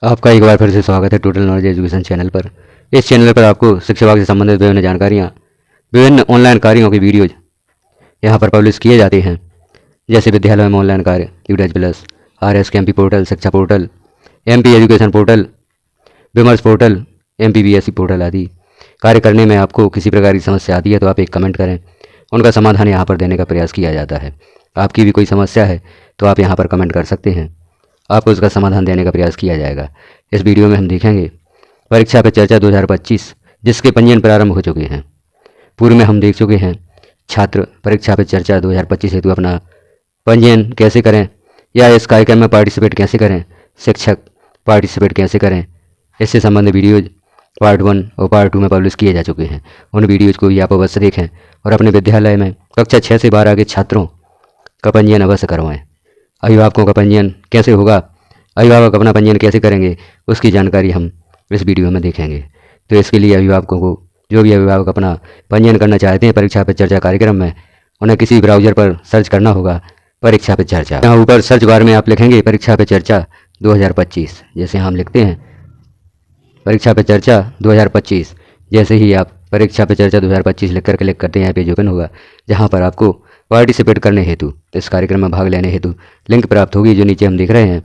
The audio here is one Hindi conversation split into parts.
आपका एक बार फिर से स्वागत है टोटल नॉलेज एजुकेशन चैनल पर। इस चैनल पर आपको शिक्षा विभाग से संबंधित विभिन्न जानकारियाँ, विभिन्न ऑनलाइन कार्यों के वीडियोज यहाँ पर पब्लिश किए जाते हैं। जैसे विद्यालय में ऑनलाइन कार्य, यूडेज प्लस, RS के MP पोर्टल, शिक्षा पोर्टल, MP एजुकेशन पोर्टल, विमर्श पोर्टल, MPBSC पोर्टल आदि। कार्य करने में आपको किसी प्रकार की समस्या आती है तो आप एक कमेंट करें, उनका समाधान यहाँ पर देने का प्रयास किया जाता है। आपकी भी कोई समस्या है तो आप यहाँ पर कमेंट कर सकते हैं, आपको उसका समाधान देने का प्रयास किया जाएगा। इस वीडियो में हम देखेंगे परीक्षा पे चर्चा 2025, जिसके पंजीयन प्रारंभ हो चुके हैं। पूर्व में हम देख चुके हैं छात्र परीक्षा पे चर्चा 2025 हेतु अपना पंजीयन कैसे करें या इस कार्यक्रम में पार्टिसिपेट कैसे करें, शिक्षक पार्टिसिपेट कैसे करें, इससे संबंधित वीडियोज पार्ट 1 और पार्ट 2 में पब्लिश किए जा चुके हैं। उन वीडियोज़ को भी आप अवश्य देखें और अपने विद्यालय में कक्षा 6 से 12 के छात्रों का पंजीयन अवश्य करवाएँ। अभिभावकों का पंजीयन कैसे होगा, अभिभावक अपना पंजीयन कैसे करेंगे, उसकी जानकारी हम इस वीडियो में देखेंगे। तो इसके लिए अभिभावकों को, जो भी अभिभावक अपना पंजीयन करना चाहते हैं परीक्षा पे चर्चा कार्यक्रम में, उन्हें किसी ब्राउज़र पर सर्च करना होगा परीक्षा पे चर्चा। यहाँ ऊपर सर्च बार में आप लिखेंगे परीक्षा पे चर्चा 2025। जैसे हम लिखते हैं परीक्षा पे चर्चा 2025, जैसे ही आप परीक्षा पे चर्चा 2025 लिखकर क्लिक करते हैं, यहाँ पेज ओपन होगा जहाँ पर आपको पार्टिसिपेट करने हेतु, इस कार्यक्रम में भाग लेने हेतु लिंक प्राप्त होगी, जो नीचे हम देख रहे हैं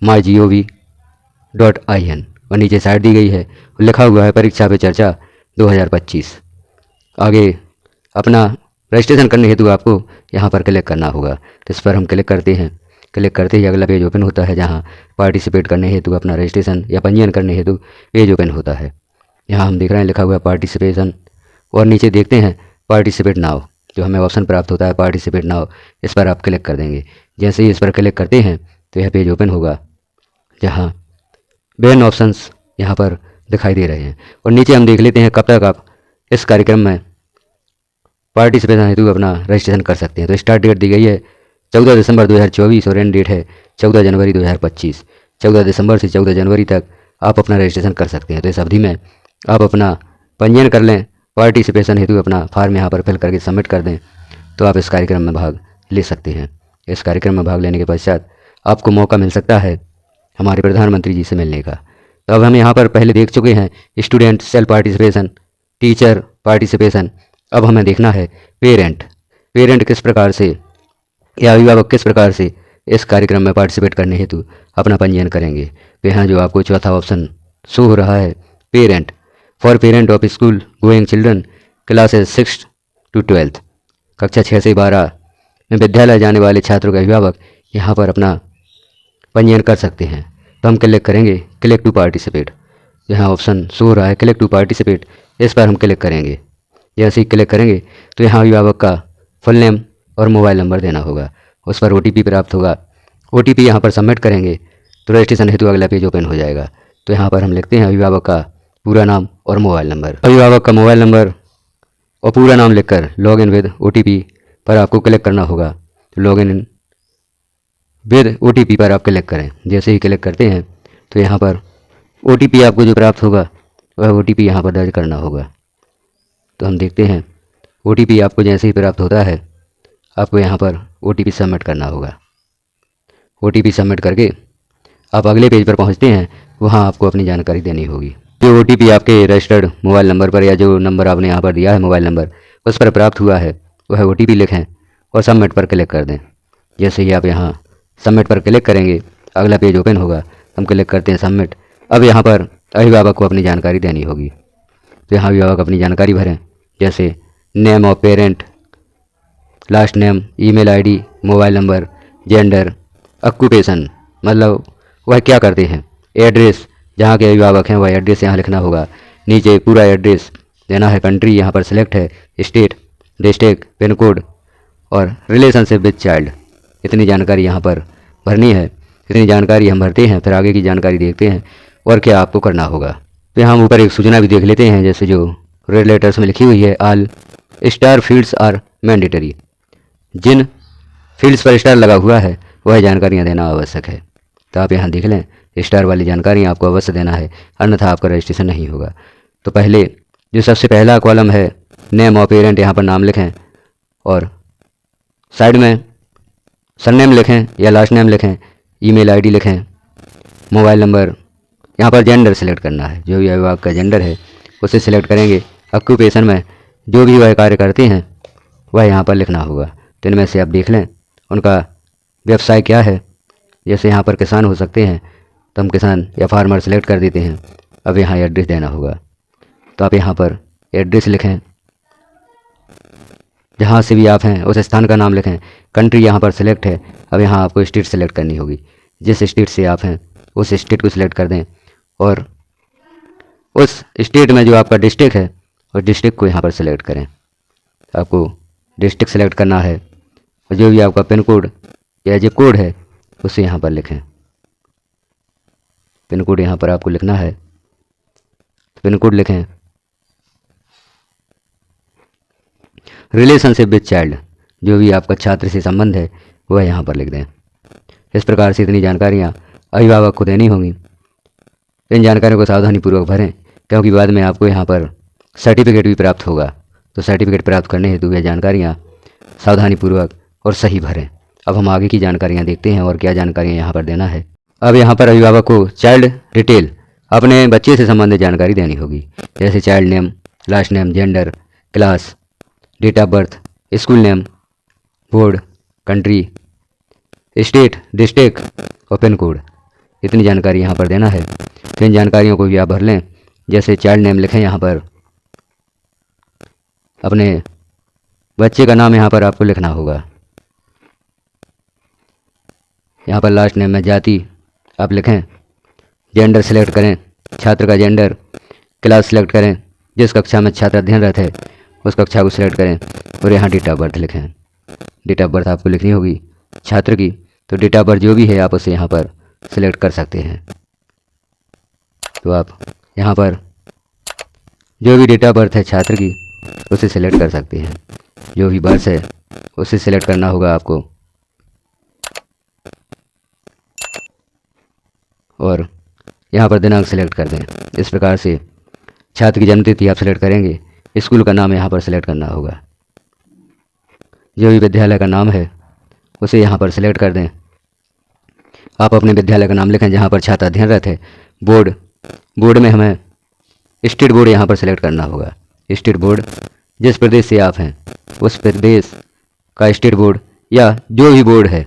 mygov.in, और नीचे साइड दी गई है, लिखा हुआ है परीक्षा पे चर्चा 2025। आगे अपना रजिस्ट्रेशन करने हेतु आपको यहाँ पर क्लिक करना होगा। तो इस पर हम क्लिक करते हैं। क्लिक करते ही अगला पेज ओपन होता है जहाँ पार्टिसिपेट करने हेतु, अपना रजिस्ट्रेशन या पंजीयन करने हेतु पेज ओपन होता है। यहाँ हम देख रहे हैं लिखा हुआ है पार्टिसिपेशन, और नीचे देखते हैं पार्टिसिपेट नाउ, जो हमें ऑप्शन प्राप्त होता है पार्टिसिपेट नाउ। इस पर आप क्लिक कर देंगे। जैसे ही इस पर क्लिक करते हैं तो यह पेज ओपन होगा जहाँ विभिन्न ऑप्शंस यहाँ पर दिखाई दे रहे हैं, और नीचे हम देख लेते हैं कब तक आप इस कार्यक्रम में पार्टिसिपेशन हेतु अपना रजिस्ट्रेशन कर सकते हैं। तो स्टार्ट डेट दी गई है 14 दिसंबर 2024 और एंड डेट है 14 जनवरी 2025। 14 दिसंबर से 14 जनवरी तक आप अपना रजिस्ट्रेशन कर सकते हैं। तो इस अवधि में आप अपना पंजीयन कर लें, पार्टिसिपेशन हेतु अपना फॉर्म यहाँ पर फिल करके सबमिट कर दें, तो आप इस कार्यक्रम में भाग ले सकते हैं। इस कार्यक्रम में भाग लेने के पश्चात आपको मौका मिल सकता है हमारे प्रधानमंत्री जी से मिलने का। तो अब हम यहाँ पर पहले देख चुके हैं student self participation, teacher participation. अब हमें देखना है पेरेंट किस प्रकार से या अभिभावक किस प्रकार से इस कार्यक्रम में पार्टिसिपेट करने हेतु अपना पंजीयन करेंगे। तो यहाँ जो आपको चौथा ऑप्शन शो हो रहा है parent, for parent of school going children classes 6 to 12, कक्षा 6 से 12 में विद्यालय जाने वाले छात्रों के अभिभावक यहाँ पर अपना पंजीयन कर सकते हैं। तो हम क्लिक करेंगे क्लिक टू पार्टिसिपेट, यहाँ ऑप्शन शो हो रहा है क्लिक टू पार्टिसिपेट, इस पर हम क्लिक करेंगे। जैसे ही क्लिक करेंगे तो यहाँ अभिभावक का फुल नेम और मोबाइल नंबर देना होगा, उस पर OTP प्राप्त होगा। OTP यहाँ पर सबमिट करेंगे तो रजिस्ट्रेशन हेतु अगला पेज ओपन हो जाएगा। तो यहाँ पर हम लिखते हैं अभिभावक का पूरा नाम और मोबाइल नंबर। अभिभावक का मोबाइल नंबर और पूरा नाम लिखकर लॉग इन विद OTP पर आपको क्लिक करना होगा। तो लॉग इन विद OTP पर आप क्लिक करें। जैसे ही क्लिक करते हैं तो यहाँ पर OTP आपको जो प्राप्त होगा वह OTP यहाँ पर दर्ज करना होगा। तो हम देखते हैं OTP आपको जैसे ही प्राप्त होता है आपको यहाँ पर OTP सबमिट करना होगा। OTP सबमिट करके आप अगले पेज पर पहुँचते हैं, वहाँ आपको अपनी जानकारी देनी होगी। जो OTP आपके रजिस्टर्ड मोबाइल नंबर पर या जो नंबर आपने यहाँ पर दिया है मोबाइल नंबर उस पर प्राप्त हुआ है वह OTP लिखें और सबमिट पर क्लिक कर दें। जैसे ही आप यहाँ सबमिट पर क्लिक करेंगे अगला पेज ओपन होगा। हम क्लिक करते हैं सबमिट। अब यहाँ पर अभिभावक को अपनी जानकारी देनी होगी। तो यहाँ अभिभावक अपनी जानकारी भरें, जैसे name of parent, last name, email ID, mobile number, gender, occupation मतलब वह क्या करते हैं, एड्रेस जहाँ के अभिभावक हैं वह एड्रेस यहाँ लिखना होगा। नीचे पूरा एड्रेस देना है, कंट्री यहाँ पर सिलेक्ट है, स्टेट, डिस्ट्रिक्ट, पिन कोड और रिलेशनशिप विद चाइल्ड। इतनी जानकारी यहाँ पर भरनी है। इतनी जानकारी हम भरते हैं, फिर आगे की जानकारी देखते हैं और क्या आपको करना होगा। तो हम ऊपर एक सूचना भी देख लेते हैं, जैसे जो रेड लेटर्स में लिखी हुई है all star fields are mandatory. जिन फील्ड्स पर स्टार लगा हुआ है वह जानकारियाँ देना आवश्यक है। तो आप यहाँ देख लें स्टार वाली जानकारियाँ आपको अवश्य देना है, अन्यथा आपका रजिस्ट्रेशन नहीं होगा। तो पहले जो सबसे पहला कॉलम है नेम ऑफ पेरेंट, यहाँ पर नाम लिखें और साइड में सरनेम लिखें या लास्ट नेम लिखें, ईमेल ID लिखें, मोबाइल नंबर यहाँ पर जेंडर सेलेक्ट करना है, जो भी अभिभावक का जेंडर है उसे सिलेक्ट करेंगे। ऑक्यूपेशन में जो भी वह कार्य करते हैं वह यहाँ पर लिखना होगा। तो इनमें से आप देख लें उनका व्यवसाय क्या है। जैसे यहाँ पर किसान हो सकते हैं तो हम किसान या फार्मर सेलेक्ट कर देते हैं। अब यहाँ एड्रेस देना होगा, तो आप यहाँ पर एड्रेस लिखें, जहाँ से भी आप हैं उस स्थान का नाम लिखें। कंट्री यहाँ पर सिलेक्ट है। अब यहाँ आपको स्टेट सेलेक्ट करनी होगी, जिस स्टेट से आप हैं उस स्टेट को सिलेक्ट कर दें और उस स्टेट में जो आपका डिस्ट्रिक्ट है उस डिस्ट्रिक्ट को यहाँ पर सिलेक्ट करें। आपको डिस्ट्रिक्ट सेलेक्ट करना है और जो भी आपका पिन कोड या जिप कोड है उसे यहाँ पर लिखें। पिन कोड यहाँ पर आपको लिखना है, पिन कोड लिखें। रिलेशनशिप विद चाइल्ड, जो भी आपका छात्र से संबंध है वह यहाँ पर लिख दें। इस प्रकार से इतनी जानकारियाँ अभिभावक को देनी होंगी। इन जानकारियों को सावधानीपूर्वक भरें, क्योंकि बाद में आपको यहाँ पर सर्टिफिकेट भी प्राप्त होगा। तो सर्टिफिकेट प्राप्त करने हेतु यह जानकारियाँ सावधानीपूर्वक और सही भरें। अब हम आगे की जानकारियाँ देखते हैं और क्या जानकारियाँ यहाँ पर देना है। अब यहाँ पर अभिभावक को चाइल्ड डिटेल, अपने बच्चे से संबंधित जानकारी देनी होगी, जैसे child name, last name, gender, class, date of birth, school name, board, country, state, district और पिन कोड। इतनी जानकारी यहाँ पर देना है। तो इन जानकारियों को भी आप भर लें। जैसे चाइल्ड नेम लिखें, यहाँ पर अपने बच्चे का नाम यहाँ पर आपको लिखना होगा। यहाँ पर लास्ट नेम में जाति आप लिखें। जेंडर सेलेक्ट करें, छात्र का जेंडर। क्लास सेलेक्ट करें, जिस कक्षा में छात्र अध्ययनरत है उस कक्षा को सिलेक्ट करें और यहाँ डेट ऑफ बर्थ लिखें। डेट ऑफ बर्थ आपको लिखनी होगी छात्र की, तो डेट ऑफ बर्थ जो भी है आप उसे यहाँ पर सिलेक्ट कर सकते हैं। तो आप यहाँ पर जो भी डेट ऑफ बर्थ है छात्र की उसे सिलेक्ट कर सकते हैं। जो भी बर्थ है उसे सिलेक्ट करना होगा आपको और यहाँ पर दिनांक सेलेक्ट कर दें। इस प्रकार से छात्र की जन्मतिथि आप सेलेक्ट करेंगे। स्कूल का नाम यहाँ पर सेलेक्ट करना होगा। जो भी विद्यालय का नाम है उसे यहाँ पर सिलेक्ट कर दें। आप अपने विद्यालय का नाम लिखें जहाँ पर छात्र अध्ययनरत है। बोर्ड, बोर्ड में हमें स्टेट बोर्ड यहाँ पर सेलेक्ट करना होगा। स्टेट बोर्ड, जिस प्रदेश से आप हैं उस प्रदेश का स्टेट बोर्ड या जो भी बोर्ड है।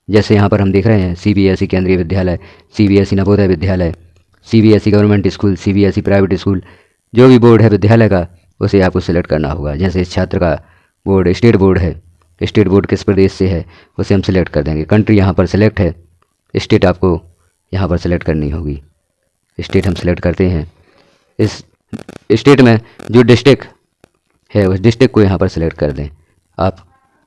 जैसे यहाँ पर हम देख रहे हैं CBSE केंद्रीय विद्यालय, CBSE Navodaya Vidyalaya, CBSE government school, CBSE private school, जो भी बोर्ड है विद्यालय का उसे आपको सिलेक्ट करना होगा। जैसे इस छात्र का बोर्ड स्टेट बोर्ड है, स्टेट बोर्ड किस प्रदेश से है उसे हम सिलेक्ट कर देंगे। कंट्री यहाँ पर सिलेक्ट है, स्टेट आपको यहाँ पर सिलेक्ट करनी होगी। स्टेट हम सिलेक्ट करते हैं। इस स्टेट में जो डिस्ट्रिक्ट है उस डिस्ट्रिक्ट को यहाँ पर सिलेक्ट कर दें। आप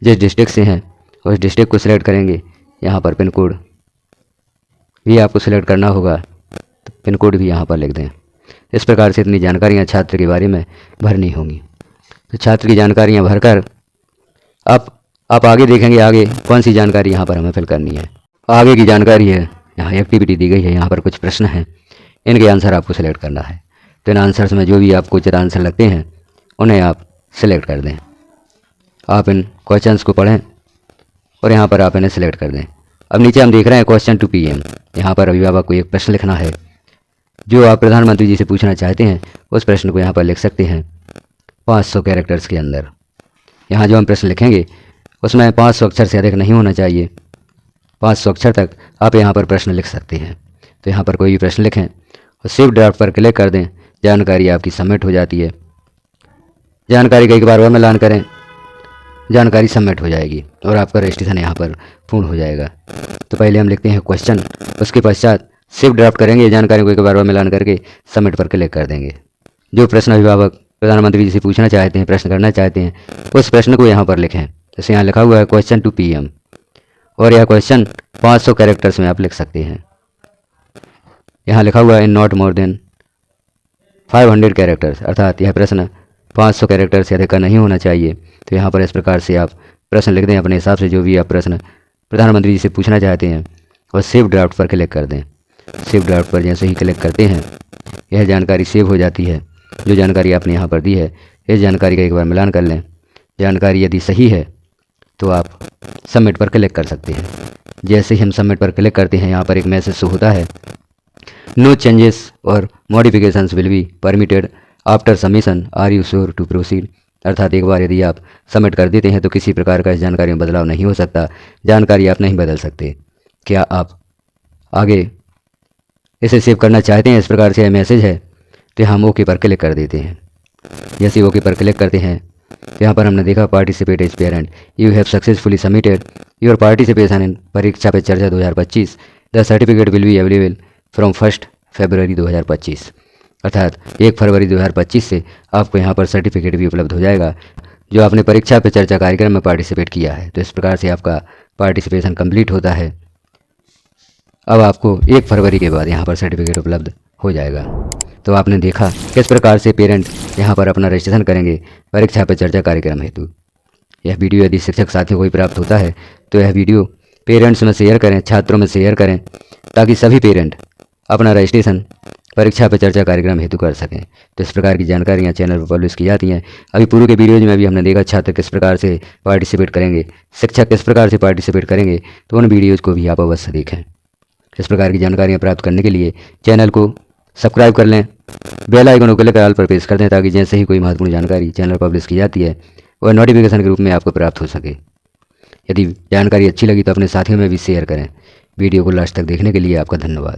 जिस डिस्ट्रिक्ट से हैं उस डिस्ट्रिक्ट को सिलेक्ट करेंगे। यहाँ पर पिन कोड भी आपको सिलेक्ट करना होगा, तो पिन कोड भी यहाँ पर लिख दें। इस प्रकार से इतनी जानकारियाँ छात्र के बारे में भरनी होंगी। तो छात्र की जानकारियाँ भरकर आप आगे देखेंगे आगे कौन सी जानकारी यहाँ पर हमें फिल करनी है। आगे की जानकारी है, यहाँ एक्टिविटी दी गई है, यहाँ पर कुछ प्रश्न हैं, इनके आंसर आपको सिलेक्ट करना है। तो इन आंसर्स में जो भी आपको उचित आंसर लगते हैं उन्हें आप सिलेक्ट कर दें। आप इन क्वेश्चंस को पढ़ें और यहाँ पर आप इन्हें सिलेक्ट कर दें। अब नीचे हम देख रहे हैं क्वेश्चन टू PM। यहाँ पर अभिभावक को एक प्रश्न लिखना है जो आप प्रधानमंत्री जी से पूछना चाहते हैं। उस प्रश्न को यहाँ पर लिख सकते हैं 500 कैरेक्टर्स के अंदर। यहाँ जो हम प्रश्न लिखेंगे उसमें 500 अक्षर से अधिक नहीं होना चाहिए। 500 अक्षर तक आप यहाँ पर प्रश्न लिख सकते हैं। तो यहाँ पर कोई भी प्रश्न लिखें और सेव ड्राफ्ट पर क्लिक कर दें। जानकारी आपकी सबमिट हो जाती है। जानकारी का एक बार और मिलान करें, जानकारी सबमिट हो जाएगी और आपका रजिस्ट्रेशन यहाँ पर पूर्ण हो जाएगा। तो पहले हम लिखते हैं क्वेश्चन, उसके पश्चात सेव ड्राफ्ट करेंगे। जानकारी को एक बार और मिलान करके सबमिट पर क्लिक कर देंगे। जो प्रश्न अभिभावक प्रधानमंत्री जी से पूछना चाहते हैं, प्रश्न करना चाहते हैं, उस प्रश्न को यहाँ पर लिखें। जैसे यहाँ लिखा हुआ है क्वेश्चन टू PM और यह क्वेश्चन 500 कैरेक्टर्स में आप लिख सकते हैं। यहाँ लिखा हुआ है in not more than 500 characters, अर्थात यह प्रश्न 500 कैरेक्टर से अधिक का नहीं होना चाहिए। तो यहाँ पर इस प्रकार से आप प्रश्न लिख दें अपने हिसाब से, जो भी आप प्रश्न प्रधानमंत्री जी से पूछना चाहते हैं, और सेव ड्राफ्ट पर क्लिक कर दें। सेव ड्राफ्ट पर जैसे ही क्लिक करते हैं यह जानकारी सेव हो जाती है। जो जानकारी आपने यहाँ पर दी है इस जानकारी का एक बार मिलान कर लें। जानकारी यदि सही है तो आप सबमिट पर क्लिक कर सकते हैं। जैसे ही हम सबमिट पर क्लिक करते हैं यहाँ पर एक मैसेज शो होता है नो चेंजेस और modifications will be permitted after submission. Are you sure to proceed. अर्थात एक बार यदि आप सबमिट कर देते हैं तो किसी प्रकार का इस जानकारी में बदलाव नहीं हो सकता, जानकारी आप नहीं बदल सकते। क्या आप आगे इसे सेव करना चाहते हैं? इस प्रकार से मैसेज है तो हम ओके पर क्लिक कर देते हैं। जैसे ओके पर क्लिक करते हैं तो यहाँ पर हमने देखा participate as parent, you have successfully submitted your participation in Pariksha Pe Charcha 2025। The certificate will be available from 1 February 2025। अर्थात 1 फरवरी 2025 से आपको यहाँ पर सर्टिफिकेट भी उपलब्ध हो जाएगा जो आपने परीक्षा पे चर्चा कार्यक्रम में पार्टिसिपेट किया है। तो इस प्रकार से आपका पार्टिसिपेशन कंप्लीट होता है। अब आपको 1 फरवरी के बाद यहाँ पर सर्टिफिकेट उपलब्ध हो जाएगा। तो आपने देखा किस प्रकार से पेरेंट यहाँ पर अपना रजिस्ट्रेशन करेंगे परीक्षा पे चर्चा कार्यक्रम हेतु। यह वीडियो यदि शिक्षक साथियों को भी प्राप्त होता है तो यह वीडियो पेरेंट्स में शेयर करें, छात्रों में शेयर करें, ताकि सभी पेरेंट अपना रजिस्ट्रेशन परीक्षा पे चर्चा कार्यक्रम हेतु कर सकें। तो इस प्रकार की जानकारियाँ चैनल पर पब्लिश की जाती हैं। अभी पूर्व के वीडियोज में भी हमने देखा छात्र किस प्रकार से पार्टिसिपेट करेंगे, शिक्षक किस प्रकार से पार्टिसिपेट करेंगे, तो उन वीडियोज़ को भी आप अवश्य देखें। इस प्रकार की जानकारियाँ प्राप्त करने के लिए चैनल को सब्सक्राइब कर लें, बेल आइकन को क्लिक कर ऑल पर प्रेस कर दें, ताकि जैसे ही कोई महत्वपूर्ण जानकारी चैनल पर पब्लिश की जाती है वह नोटिफिकेशन के रूप में आपको प्राप्त हो सके। यदि जानकारी अच्छी लगी तो अपने साथियों में भी शेयर करें। वीडियो को लास्ट तक देखने के लिए आपका धन्यवाद।